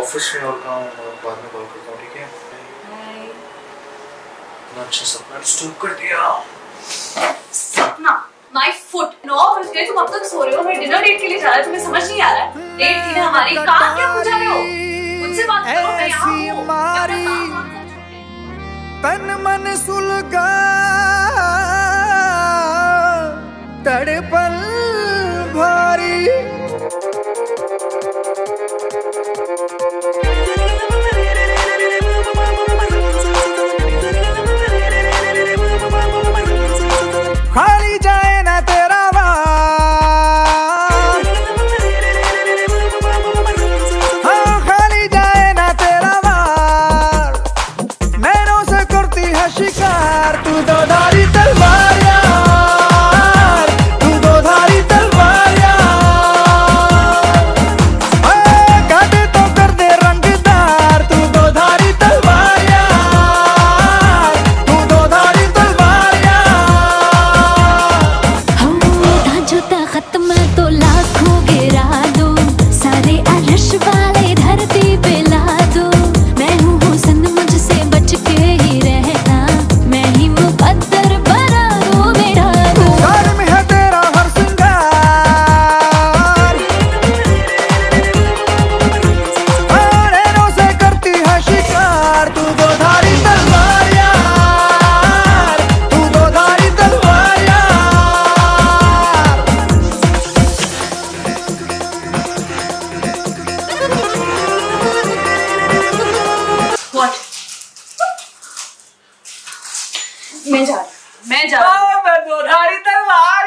Office में और काम बाद में कॉल करता हूँ, ठीक है? इतना अच्छा सपना डिस्टर्ब कर दिया। सपना? My foot. 9 बज गए, तुम अब तक सो रहे हो। मैं डिनर डेट के लिए जा रहा है, तुम्हें समझ नहीं आ रहा है? डेट थी ना हमारी, कहाँ क्या हो जा रहे हो? मुझसे बात करो, मैं यहाँ हूँ। तन मन सुलगा तड़पल भारी खाली जाए ना तेरा वार, हाँ खाली जाए ना तेरा वार, नैनों से करती है शिकार तू दो धारी तलवार यार, तू दो धारी तलवार यार, काटे तो कर दे रंगदार तू दो धारी तलवार यार, तू दो धारी तलवार यार। जो ताकत में तो लाखों गिरा दो, सारे अर्श वाले धरती पे ला दो, मैं हूँ हुस्न मुझसे बच के ही रहना, मैं ही मुकद्दर बना दो मेरा दो। घर में है तेरा हर सिंगार, नैनों से करती है शिकार तू दो धारी तलवार यार, तू दो धारी तलवार यार। What? मैं जा रहा हूँ। मैं दो धारी तलवार